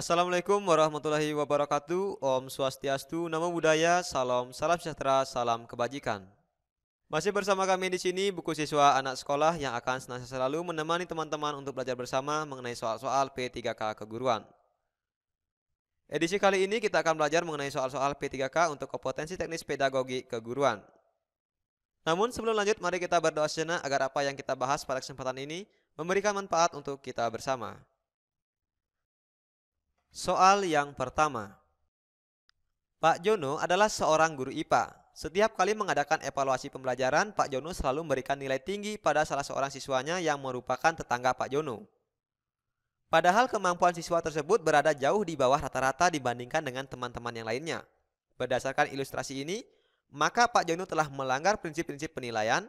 Assalamualaikum warahmatullahi wabarakatuh. Om Swastiastu, Namo Buddhaya, salam sejahtera, salam kebajikan. Masih bersama kami di sini buku siswa anak sekolah yang akan senantiasa selalu menemani teman-teman untuk belajar bersama mengenai soal-soal P3K keguruan. Edisi kali ini kita akan belajar mengenai soal-soal P3K untuk kompetensi teknis pedagogi keguruan. Namun sebelum lanjut, mari kita berdoa sejenak agar apa yang kita bahas pada kesempatan ini memberikan manfaat untuk kita bersama. Soal yang pertama. Pak Jono adalah seorang guru IPA. Setiap kali mengadakan evaluasi pembelajaran, Pak Jono selalu memberikan nilai tinggi pada salah seorang siswanya yang merupakan tetangga Pak Jono. Padahal kemampuan siswa tersebut berada jauh di bawah rata-rata dibandingkan dengan teman-teman yang lainnya. Berdasarkan ilustrasi ini, maka Pak Jono telah melanggar prinsip-prinsip penilaian: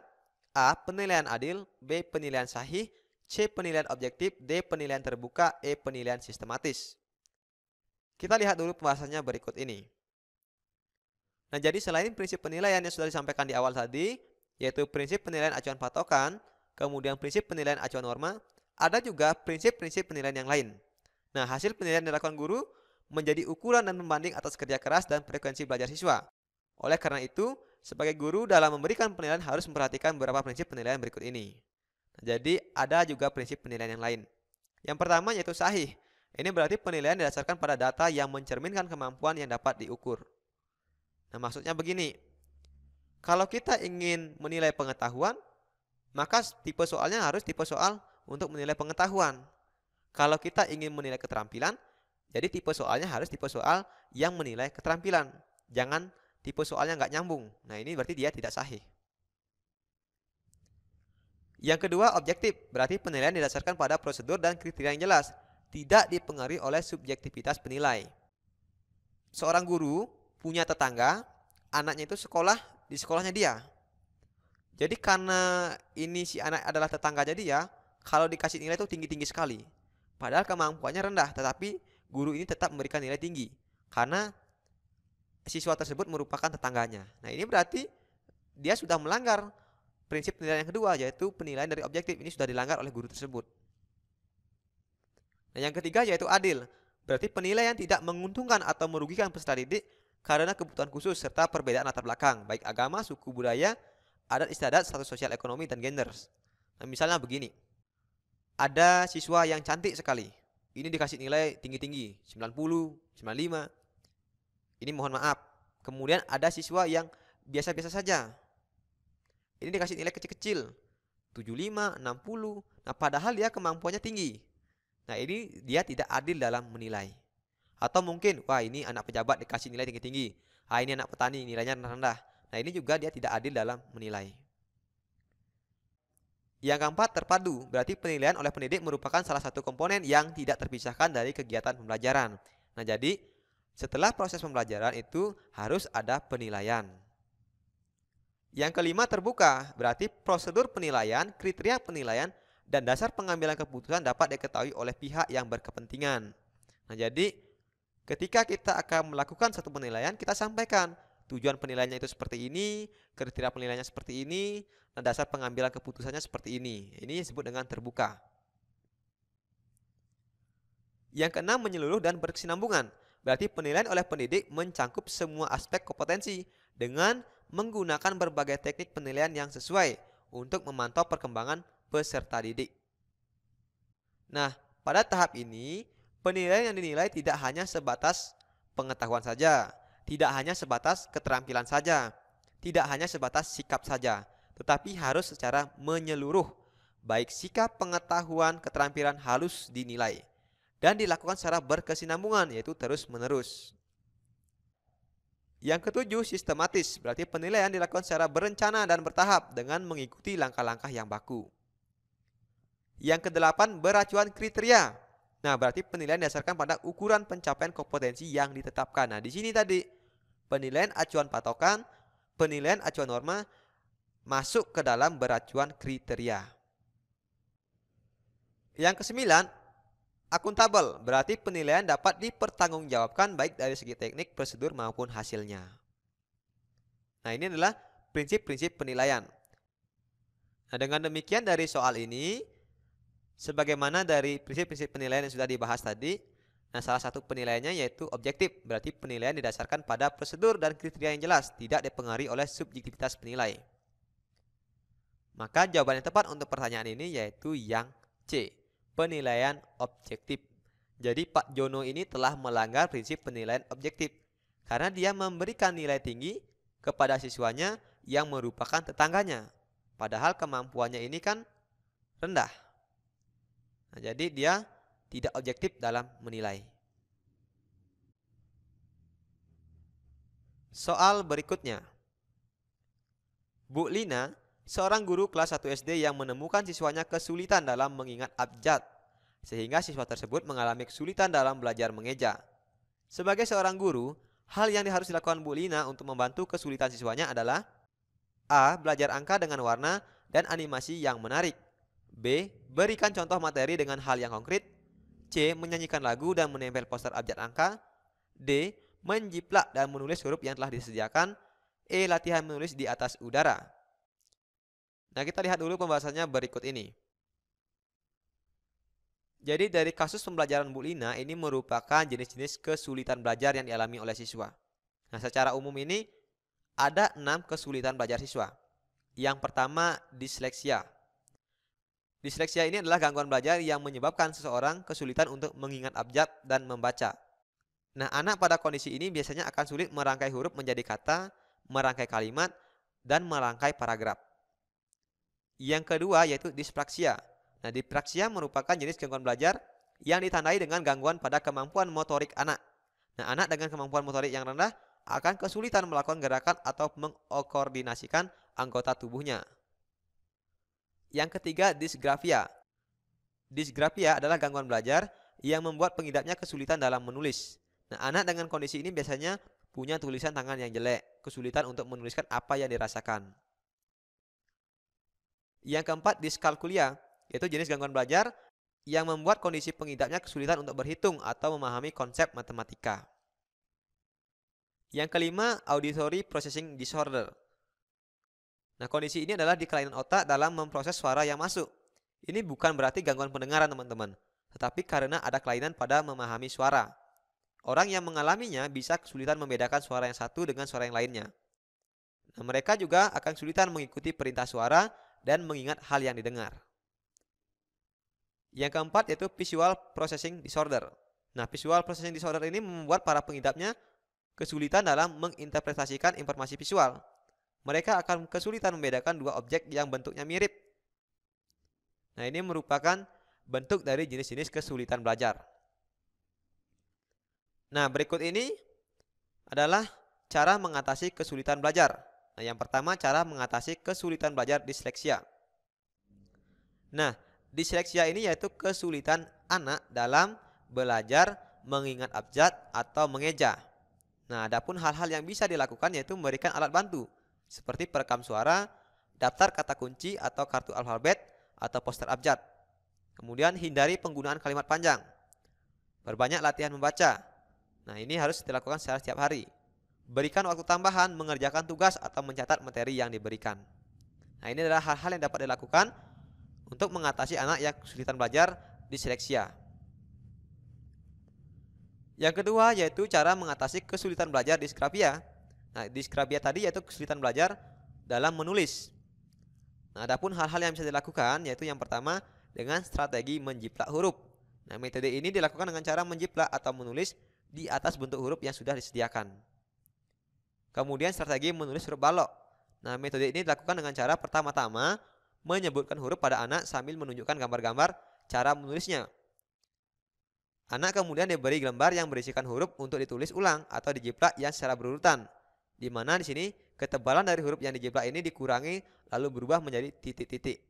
A. Penilaian adil, B. Penilaian sahih, C. Penilaian objektif, D. Penilaian terbuka, E. Penilaian sistematis. Kita lihat dulu pembahasannya berikut ini. Nah, jadi selain prinsip penilaian yang sudah disampaikan di awal tadi, yaitu prinsip penilaian acuan patokan, kemudian prinsip penilaian acuan norma, ada juga prinsip-prinsip penilaian yang lain. Nah, hasil penilaian yang dilakukan guru menjadi ukuran dan pembanding atas kerja keras dan frekuensi belajar siswa. Oleh karena itu, sebagai guru dalam memberikan penilaian harus memperhatikan beberapa prinsip penilaian berikut ini. Nah, jadi ada juga prinsip penilaian yang lain. Yang pertama yaitu sahih. Ini berarti penilaian didasarkan pada data yang mencerminkan kemampuan yang dapat diukur. Nah, maksudnya begini. Kalau kita ingin menilai pengetahuan, maka tipe soalnya harus tipe soal untuk menilai pengetahuan. Kalau kita ingin menilai keterampilan, jadi tipe soalnya harus tipe soal yang menilai keterampilan. Jangan tipe soalnya nggak nyambung. Nah, ini berarti dia tidak sahih. Yang kedua, objektif. Berarti penilaian didasarkan pada prosedur dan kriteria yang jelas, tidak dipengaruhi oleh subjektivitas penilai. Seorang guru punya tetangga, anaknya itu sekolah di sekolahnya dia. Jadi karena ini si anak adalah tetangganya dia, kalau dikasih nilai itu tinggi-tinggi sekali. Padahal kemampuannya rendah, tetapi guru ini tetap memberikan nilai tinggi karena siswa tersebut merupakan tetangganya. Nah, ini berarti dia sudah melanggar prinsip penilaian yang kedua, yaitu penilaian dari objektif. Ini sudah dilanggar oleh guru tersebut. Nah, yang ketiga yaitu adil. Berarti penilaian tidak menguntungkan atau merugikan peserta didik karena kebutuhan khusus serta perbedaan latar belakang, baik agama, suku, budaya, adat istiadat, status sosial ekonomi, dan gender. Nah, misalnya begini. Ada siswa yang cantik sekali. Ini dikasih nilai tinggi-tinggi, 90, 95. Ini mohon maaf. Kemudian ada siswa yang biasa-biasa saja. Ini dikasih nilai kecil-kecil, 75, 60. Nah, padahal dia kemampuannya tinggi. Nah, ini dia tidak adil dalam menilai. Atau mungkin, wah ini anak pejabat dikasih nilai tinggi-tinggi. Ini anak petani nilainya rendah. Nah, ini juga dia tidak adil dalam menilai. Yang keempat, terpadu. Berarti penilaian oleh pendidik merupakan salah satu komponen yang tidak terpisahkan dari kegiatan pembelajaran. Nah, jadi setelah proses pembelajaran itu harus ada penilaian. Yang kelima, terbuka. Berarti prosedur penilaian, kriteria penilaian, dan dasar pengambilan keputusan dapat diketahui oleh pihak yang berkepentingan. Nah, jadi ketika kita akan melakukan satu penilaian, kita sampaikan tujuan penilaiannya itu seperti ini, kriteria penilaiannya seperti ini, dan dasar pengambilan keputusannya seperti ini. Ini disebut dengan terbuka. Yang keenam, menyeluruh dan berkesinambungan. Berarti penilaian oleh pendidik mencangkup semua aspek kompetensi dengan menggunakan berbagai teknik penilaian yang sesuai untuk memantau perkembangan peserta didik. Nah, pada tahap ini, penilaian yang dinilai tidak hanya sebatas pengetahuan saja, tidak hanya sebatas keterampilan saja, tidak hanya sebatas sikap saja, tetapi harus secara menyeluruh. Baik sikap, pengetahuan, keterampilan harus dinilai dan dilakukan secara berkesinambungan, yaitu terus-menerus. Yang ketujuh, sistematis. Berarti penilaian dilakukan secara berencana dan bertahap dengan mengikuti langkah-langkah yang baku. Yang kedelapan, beracuan kriteria. Nah, berarti penilaian didasarkan pada ukuran pencapaian kompetensi yang ditetapkan. Nah, di sini tadi penilaian acuan patokan, penilaian acuan norma masuk ke dalam beracuan kriteria. Yang kesembilan, akuntabel. Berarti penilaian dapat dipertanggungjawabkan baik dari segi teknik, prosedur maupun hasilnya. Nah, ini adalah prinsip-prinsip penilaian. Nah, dengan demikian dari soal ini, sebagaimana dari prinsip-prinsip penilaian yang sudah dibahas tadi, Nah, salah satu penilaiannya yaitu objektif, berarti penilaian didasarkan pada prosedur dan kriteria yang jelas, tidak dipengaruhi oleh subjektivitas penilai. Maka jawaban yang tepat untuk pertanyaan ini yaitu yang C, penilaian objektif. Jadi Pak Jono ini telah melanggar prinsip penilaian objektif karena dia memberikan nilai tinggi kepada siswanya yang merupakan tetangganya. Padahal kemampuannya ini kan rendah. Nah, jadi dia tidak objektif dalam menilai. Soal berikutnya. Bu Lina, seorang guru kelas 1 SD yang menemukan siswanya kesulitan dalam mengingat abjad, sehingga siswa tersebut mengalami kesulitan dalam belajar mengeja. Sebagai seorang guru, hal yang harus dilakukan Bu Lina untuk membantu kesulitan siswanya adalah A. Belajar angka dengan warna dan animasi yang menarik. B. Berikan contoh materi dengan hal yang konkret. C. Menyanyikan lagu dan menempel poster abjad angka. D. Menjiplak dan menulis huruf yang telah disediakan. E. Latihan menulis di atas udara. Nah, kita lihat dulu pembahasannya berikut ini. Jadi dari kasus pembelajaran Bu Lina ini merupakan jenis-jenis kesulitan belajar yang dialami oleh siswa. Nah, secara umum ini ada 6 kesulitan belajar siswa. Yang pertama, disleksia. Disleksia ini adalah gangguan belajar yang menyebabkan seseorang kesulitan untuk mengingat abjad dan membaca. Nah, anak pada kondisi ini biasanya akan sulit merangkai huruf menjadi kata, merangkai kalimat, dan merangkai paragraf. Yang kedua yaitu dispraksia. Nah, dispraksia merupakan jenis gangguan belajar yang ditandai dengan gangguan pada kemampuan motorik anak. Nah, anak dengan kemampuan motorik yang rendah akan kesulitan melakukan gerakan atau mengkoordinasikan anggota tubuhnya. Yang ketiga, disgrafia. Disgrafia adalah gangguan belajar yang membuat pengidapnya kesulitan dalam menulis. Nah, anak dengan kondisi ini biasanya punya tulisan tangan yang jelek, kesulitan untuk menuliskan apa yang dirasakan. Yang keempat, diskalkulia, yaitu jenis gangguan belajar yang membuat kondisi pengidapnya kesulitan untuk berhitung atau memahami konsep matematika. Yang kelima, auditory processing disorder. Nah, kondisi ini adalah di kelainan otak dalam memproses suara yang masuk. Ini bukan berarti gangguan pendengaran, teman-teman, tetapi karena ada kelainan pada memahami suara. Orang yang mengalaminya bisa kesulitan membedakan suara yang satu dengan suara yang lainnya. Nah, mereka juga akan kesulitan mengikuti perintah suara dan mengingat hal yang didengar. Yang keempat yaitu visual processing disorder. Nah, visual processing disorder ini membuat para pengidapnya kesulitan dalam menginterpretasikan informasi visual. Mereka akan kesulitan membedakan dua objek yang bentuknya mirip. Nah, ini merupakan bentuk dari jenis-jenis kesulitan belajar. Nah, berikut ini adalah cara mengatasi kesulitan belajar. Nah, yang pertama cara mengatasi kesulitan belajar disleksia. Nah, disleksia ini yaitu kesulitan anak dalam belajar mengingat abjad atau mengeja. Nah, adapun hal-hal yang bisa dilakukan yaitu memberikan alat bantu seperti perekam suara, daftar kata kunci atau kartu alfabet atau poster abjad. Kemudian hindari penggunaan kalimat panjang. Perbanyak latihan membaca. Nah, ini harus dilakukan secara setiap hari. Berikan waktu tambahan mengerjakan tugas atau mencatat materi yang diberikan. Nah, ini adalah hal-hal yang dapat dilakukan untuk mengatasi anak yang kesulitan belajar disleksia. Yang kedua yaitu cara mengatasi kesulitan belajar disgrafia. Nah, disgrafia tadi yaitu kesulitan belajar dalam menulis. Nah, adapun hal-hal yang bisa dilakukan yaitu yang pertama dengan strategi menjiplak huruf. Nah, metode ini dilakukan dengan cara menjiplak atau menulis di atas bentuk huruf yang sudah disediakan. Kemudian strategi menulis huruf balok. Nah, metode ini dilakukan dengan cara pertama-tama menyebutkan huruf pada anak sambil menunjukkan gambar-gambar cara menulisnya. Anak kemudian diberi lembar yang berisikan huruf untuk ditulis ulang atau dijiplak yang secara berurutan. Di mana di sini ketebalan dari huruf yang dijiplak ini dikurangi lalu berubah menjadi titik-titik.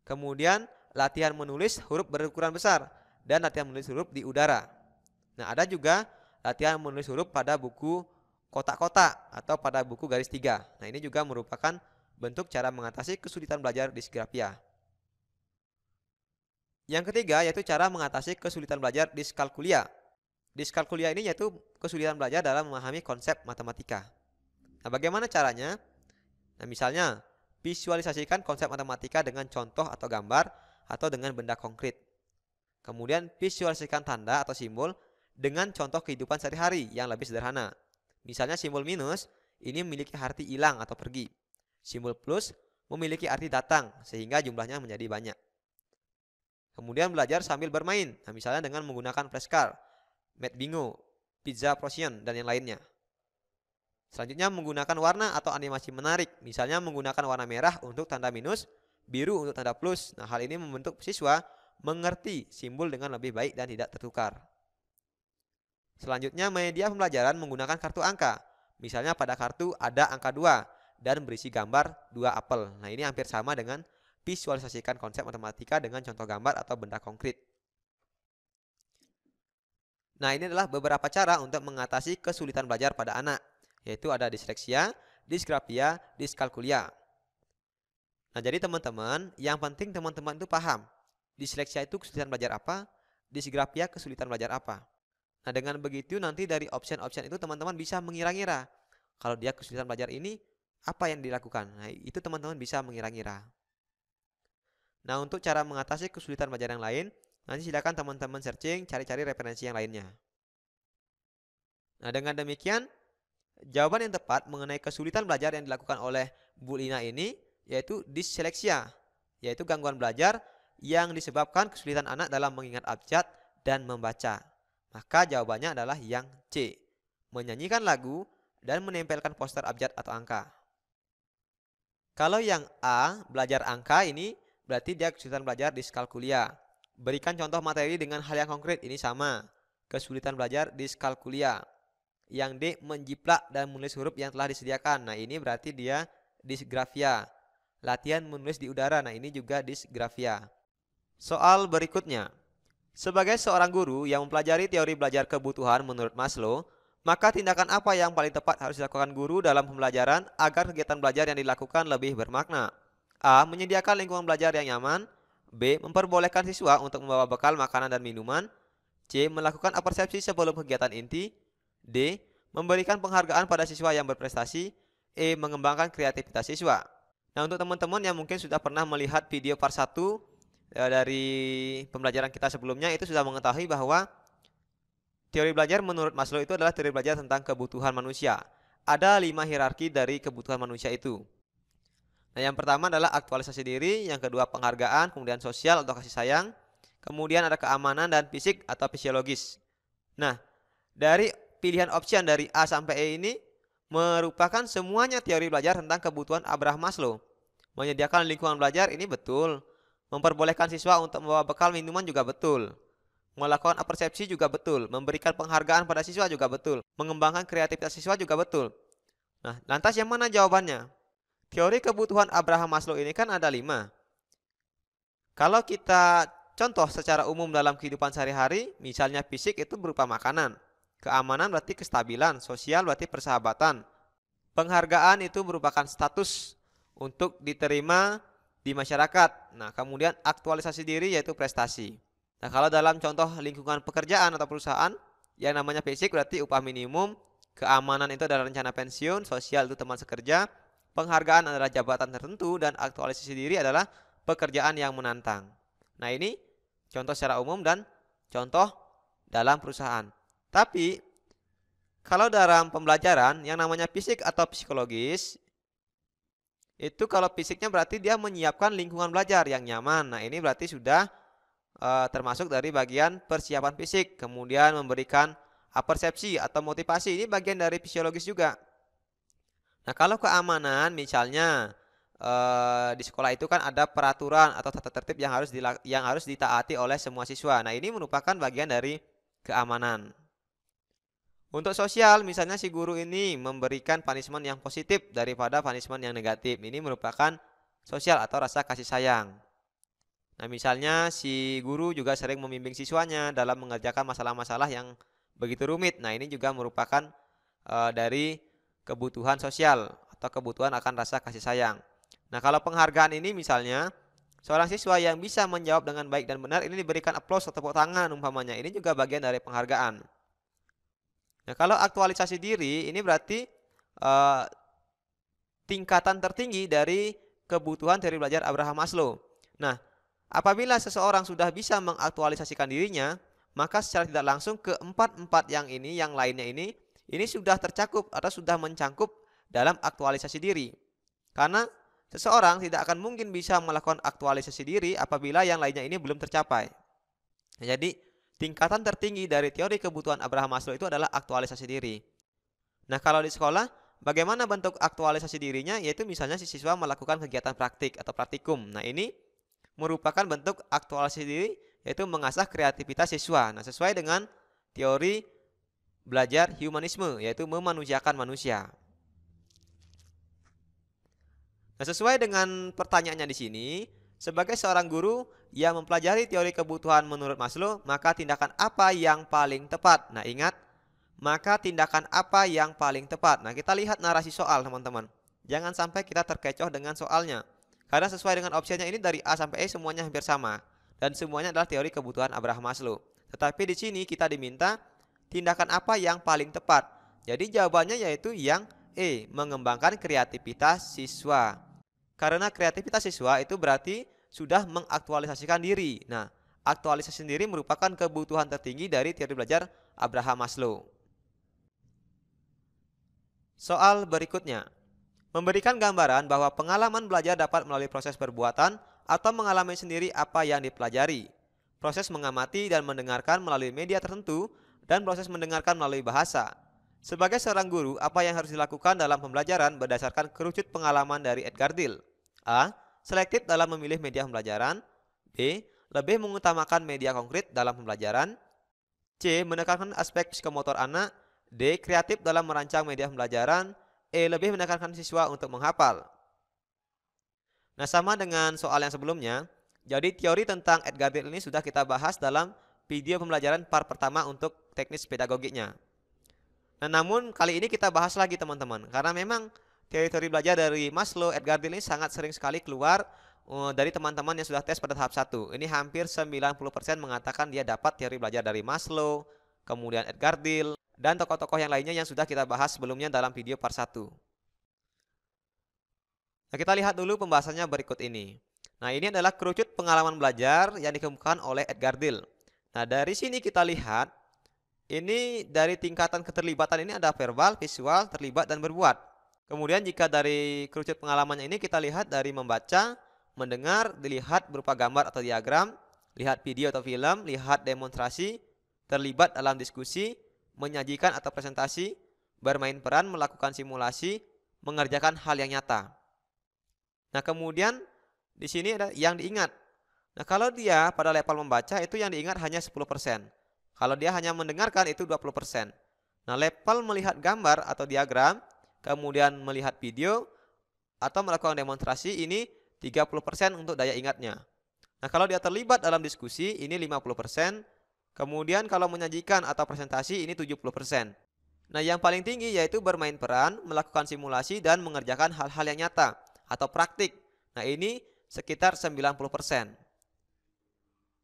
Kemudian latihan menulis huruf berukuran besar dan latihan menulis huruf di udara. Nah, ada juga latihan menulis huruf pada buku kotak-kotak atau pada buku garis 3. Nah, ini juga merupakan bentuk cara mengatasi kesulitan belajar disgrafia. Yang ketiga yaitu cara mengatasi kesulitan belajar diskalkulia. Diskalkulia ini yaitu kesulitan belajar dalam memahami konsep matematika. Nah, bagaimana caranya? Nah, misalnya visualisasikan konsep matematika dengan contoh atau gambar atau dengan benda konkret. Kemudian visualisasikan tanda atau simbol dengan contoh kehidupan sehari-hari yang lebih sederhana. Misalnya simbol minus ini memiliki arti hilang atau pergi. Simbol plus memiliki arti datang sehingga jumlahnya menjadi banyak. Kemudian belajar sambil bermain. Nah, misalnya dengan menggunakan flashcard, Math Bingo, Pizza Potion, dan yang lainnya. Selanjutnya menggunakan warna atau animasi menarik. Misalnya menggunakan warna merah untuk tanda minus, biru untuk tanda plus. Nah, hal ini membentuk siswa mengerti simbol dengan lebih baik dan tidak tertukar. Selanjutnya media pembelajaran menggunakan kartu angka. Misalnya pada kartu ada angka 2 dan berisi gambar 2 apel. Nah, ini hampir sama dengan visualisasikan konsep matematika dengan contoh gambar atau benda konkret. Nah, ini adalah beberapa cara untuk mengatasi kesulitan belajar pada anak, yaitu ada disleksia, disgrafia, diskalkulia. Nah, jadi teman-teman, yang penting teman-teman itu paham, disleksia itu kesulitan belajar apa, disgrafia kesulitan belajar apa. Nah, dengan begitu nanti dari option-option itu teman-teman bisa mengira-ngira, kalau dia kesulitan belajar ini, apa yang dilakukan. Nah, itu teman-teman bisa mengira-ngira. Nah, untuk cara mengatasi kesulitan belajar yang lain, nanti silakan teman-teman searching, cari-cari referensi yang lainnya. Nah, dengan demikian, jawaban yang tepat mengenai kesulitan belajar yang dilakukan oleh Bu Lina ini, yaitu disleksia, yaitu gangguan belajar yang disebabkan kesulitan anak dalam mengingat abjad dan membaca. Maka jawabannya adalah yang C, menyanyikan lagu dan menempelkan poster abjad atau angka. Kalau yang A, belajar angka ini, berarti dia kesulitan belajar diskalkulia. Berikan contoh materi dengan hal yang konkret, ini sama. Kesulitan belajar diskalkulia. Yang D, menjiplak dan menulis huruf yang telah disediakan. Nah, ini berarti dia disgrafia. Latihan menulis di udara, nah ini juga disgrafia. Soal berikutnya. Sebagai seorang guru yang mempelajari teori belajar kebutuhan menurut Maslow, maka tindakan apa yang paling tepat harus dilakukan guru dalam pembelajaran agar kegiatan belajar yang dilakukan lebih bermakna? A. Menyediakan lingkungan belajar yang nyaman. B. Memperbolehkan siswa untuk membawa bekal makanan dan minuman. C. Melakukan apersepsi sebelum kegiatan inti. D. Memberikan penghargaan pada siswa yang berprestasi. E. Mengembangkan kreativitas siswa. Nah, untuk teman-teman yang mungkin sudah pernah melihat video part 1 dari pembelajaran kita sebelumnya, itu sudah mengetahui bahwa teori belajar menurut Maslow itu adalah teori belajar tentang kebutuhan manusia. Ada 5 hierarki dari kebutuhan manusia itu. Nah, yang pertama adalah aktualisasi diri, yang kedua penghargaan, kemudian sosial atau kasih sayang, kemudian ada keamanan dan fisik atau fisiologis. Nah, dari pilihan option dari A sampai E ini merupakan semuanya teori belajar tentang kebutuhan Abraham Maslow. Menyediakan lingkungan belajar ini betul. Memperbolehkan siswa untuk membawa bekal minuman juga betul. Melakukan apersepsi juga betul. Memberikan penghargaan pada siswa juga betul. Mengembangkan kreativitas siswa juga betul. Nah, lantas yang mana jawabannya? Teori kebutuhan Abraham Maslow ini kan ada 5. Kalau kita contoh secara umum dalam kehidupan sehari-hari, misalnya fisik itu berupa makanan. Keamanan berarti kestabilan, sosial berarti persahabatan. Penghargaan itu merupakan status untuk diterima di masyarakat. Nah, kemudian aktualisasi diri yaitu prestasi. Nah, kalau dalam contoh lingkungan pekerjaan atau perusahaan, yang namanya fisik berarti upah minimum, keamanan itu adalah rencana pensiun, sosial itu teman sekerja, penghargaan adalah jabatan tertentu, dan aktualisasi diri adalah pekerjaan yang menantang. Nah, ini contoh secara umum dan contoh dalam perusahaan. Tapi kalau dalam pembelajaran yang namanya fisik atau psikologis, itu kalau fisiknya berarti dia menyiapkan lingkungan belajar yang nyaman. Nah, ini berarti sudah termasuk dari bagian persiapan fisik. Kemudian memberikan apersepsi atau motivasi, ini bagian dari fisiologis juga. Nah, kalau keamanan misalnya di sekolah itu kan ada peraturan atau tata tertib yang harus ditaati oleh semua siswa. Nah, ini merupakan bagian dari keamanan. Untuk sosial, misalnya si guru ini memberikan punishment yang positif daripada punishment yang negatif. Ini merupakan sosial atau rasa kasih sayang. Nah, misalnya si guru juga sering membimbing siswanya dalam mengerjakan masalah-masalah yang begitu rumit. Nah, ini juga merupakan dari kebutuhan sosial atau kebutuhan akan rasa kasih sayang. Nah, kalau penghargaan ini misalnya seorang siswa yang bisa menjawab dengan baik dan benar ini diberikan aplaus atau tepuk tangan umpamanya. Ini juga bagian dari penghargaan. Nah, kalau aktualisasi diri ini berarti tingkatan tertinggi dari kebutuhan teori belajar Abraham Maslow. Nah, apabila seseorang sudah bisa mengaktualisasikan dirinya, maka secara tidak langsung keempat-empat yang lainnya ini sudah tercakup atau sudah mencangkup dalam aktualisasi diri. Karena seseorang tidak akan mungkin bisa melakukan aktualisasi diri apabila yang lainnya ini belum tercapai. Jadi, tingkatan tertinggi dari teori kebutuhan Abraham Maslow itu adalah aktualisasi diri. Nah, kalau di sekolah, bagaimana bentuk aktualisasi dirinya? Yaitu misalnya si siswa melakukan kegiatan praktik atau praktikum. Nah, ini merupakan bentuk aktualisasi diri, yaitu mengasah kreativitas siswa. Nah, sesuai dengan teori belajar humanisme, yaitu memanusiakan manusia. Nah, sesuai dengan pertanyaannya di sini, sebagai seorang guru yang mempelajari teori kebutuhan menurut Maslow, maka tindakan apa yang paling tepat? Nah, ingat, maka tindakan apa yang paling tepat? Nah, kita lihat narasi soal, teman-teman. Jangan sampai kita terkecoh dengan soalnya. Karena sesuai dengan opsinya ini dari A sampai E semuanya hampir sama. Dan semuanya adalah teori kebutuhan Abraham Maslow. Tetapi di sini kita diminta tindakan apa yang paling tepat. Jadi jawabannya yaitu yang E, mengembangkan kreativitas siswa. Karena kreativitas siswa itu berarti sudah mengaktualisasikan diri. Nah, aktualisasi diri merupakan kebutuhan tertinggi dari teori belajar Abraham Maslow. Soal berikutnya. Memberikan gambaran bahwa pengalaman belajar dapat melalui proses perbuatan atau mengalami sendiri apa yang dipelajari. Proses mengamati dan mendengarkan melalui media tertentu dan proses mendengarkan melalui bahasa. Sebagai seorang guru, apa yang harus dilakukan dalam pembelajaran berdasarkan kerucut pengalaman dari Edgar Dill? A. Selektif dalam memilih media pembelajaran. B. Lebih mengutamakan media konkret dalam pembelajaran. C. Menekankan aspek psikomotor anak. D. Kreatif dalam merancang media pembelajaran. E. Lebih menekankan siswa untuk menghafal. Nah, sama dengan soal yang sebelumnya, jadi teori tentang Edgar Dill ini sudah kita bahas dalam video pembelajaran part pertama untuk teknis pedagogiknya. Nah, namun kali ini kita bahas lagi teman-teman, karena memang teori-teori belajar dari Maslow, Edgar Dill ini sangat sering sekali keluar dari teman-teman yang sudah tes pada tahap 1. Ini hampir 90% mengatakan dia dapat teori belajar dari Maslow, kemudian Edgar Dill, dan tokoh-tokoh yang lainnya yang sudah kita bahas sebelumnya dalam video part 1. Nah, kita lihat dulu pembahasannya berikut ini. Nah, ini adalah kerucut pengalaman belajar yang dikemukakan oleh Edgar Dill. Nah, dari sini kita lihat, ini dari tingkatan keterlibatan ini ada verbal, visual, terlibat, dan berbuat. Kemudian jika dari kerucut pengalamannya ini kita lihat dari membaca, mendengar, dilihat berupa gambar atau diagram, lihat video atau film, lihat demonstrasi, terlibat dalam diskusi, menyajikan atau presentasi, bermain peran, melakukan simulasi, mengerjakan hal yang nyata. Nah, kemudian di sini ada yang diingat. Nah, kalau dia pada level membaca itu yang diingat hanya 10%. Kalau dia hanya mendengarkan itu 20%. Nah, level melihat gambar atau diagram, kemudian melihat video atau melakukan demonstrasi ini 30% untuk daya ingatnya. Nah, kalau dia terlibat dalam diskusi ini 50%. Kemudian kalau menyajikan atau presentasi ini 70%. Nah, yang paling tinggi yaitu bermain peran, melakukan simulasi, dan mengerjakan hal-hal yang nyata atau praktik. Nah, ini sekitar 90%.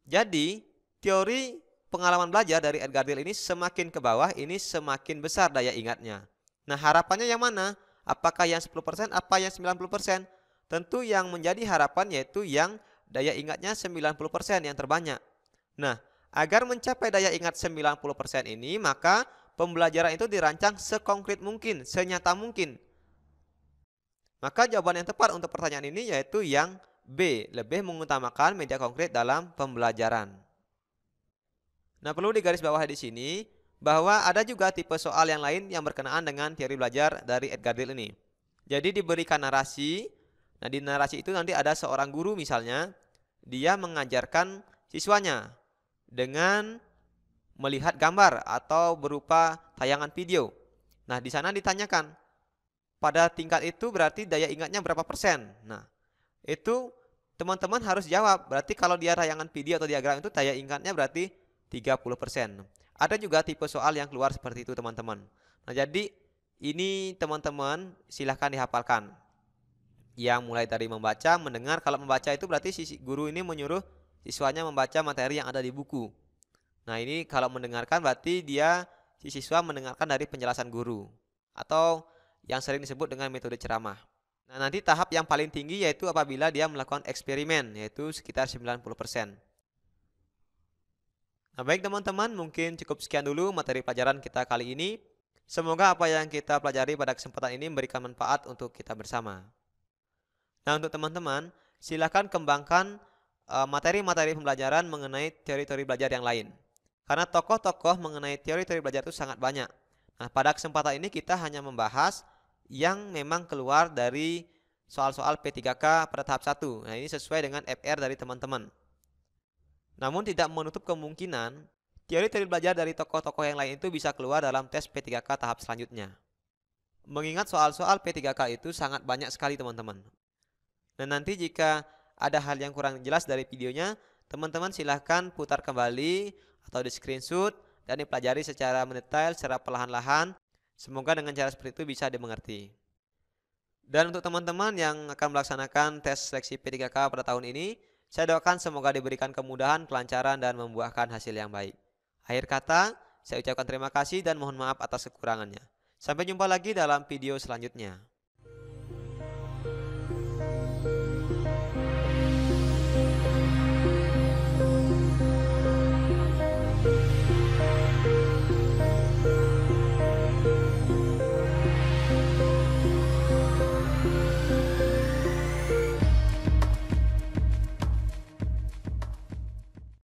Jadi, teori pengalaman belajar dari Edgar Dill ini semakin ke bawah, ini semakin besar daya ingatnya. Nah, harapannya yang mana? Apakah yang 10%, apa yang 90%? Tentu yang menjadi harapan yaitu yang daya ingatnya 90% yang terbanyak. Nah, agar mencapai daya ingat 90% ini, maka pembelajaran itu dirancang sekonkret mungkin, senyata mungkin. Maka jawaban yang tepat untuk pertanyaan ini yaitu yang B, lebih mengutamakan media konkret dalam pembelajaran. Nah, perlu digarisbawahi di sini bahwa ada juga tipe soal yang lain yang berkenaan dengan teori belajar dari Edgar Dill ini. Jadi diberikan narasi, nah di narasi itu nanti ada seorang guru misalnya, dia mengajarkan siswanya dengan melihat gambar atau berupa tayangan video. Nah, di sana ditanyakan, pada tingkat itu berarti daya ingatnya berapa persen? Nah, itu teman-teman harus jawab. Berarti kalau dia tayangan video atau diagram itu daya ingatnya berarti 30%. Ada juga tipe soal yang keluar seperti itu teman-teman. Nah, jadi ini teman-teman silahkan dihafalkan. Yang mulai dari membaca, mendengar. Kalau membaca itu berarti si guru ini menyuruh siswanya membaca materi yang ada di buku. Nah, ini kalau mendengarkan berarti si siswa mendengarkan dari penjelasan guru. Atau yang sering disebut dengan metode ceramah. Nah, nanti tahap yang paling tinggi yaitu apabila dia melakukan eksperimen, yaitu sekitar 90%. Nah, baik teman-teman, mungkin cukup sekian dulu materi pelajaran kita kali ini. Semoga apa yang kita pelajari pada kesempatan ini memberikan manfaat untuk kita bersama. Nah, untuk teman-teman, silakan kembangkan materi-materi pembelajaran mengenai teori-teori belajar yang lain. Karena tokoh-tokoh mengenai teori-teori belajar itu sangat banyak. Nah, pada kesempatan ini kita hanya membahas yang memang keluar dari soal-soal P3K pada tahap 1. Nah, ini sesuai dengan FR dari teman-teman. Namun tidak menutup kemungkinan teori-teori belajar dari tokoh-tokoh yang lain itu bisa keluar dalam tes P3K tahap selanjutnya. Mengingat soal-soal P3K itu sangat banyak sekali teman-teman. Dan nanti jika ada hal yang kurang jelas dari videonya, teman-teman silahkan putar kembali atau di screenshot dan dipelajari secara mendetail, secara perlahan-lahan. Semoga dengan cara seperti itu bisa dimengerti. Dan untuk teman-teman yang akan melaksanakan tes seleksi P3K pada tahun ini, saya doakan semoga diberikan kemudahan, kelancaran, dan membuahkan hasil yang baik. Akhir kata, saya ucapkan terima kasih dan mohon maaf atas kekurangannya. Sampai jumpa lagi dalam video selanjutnya.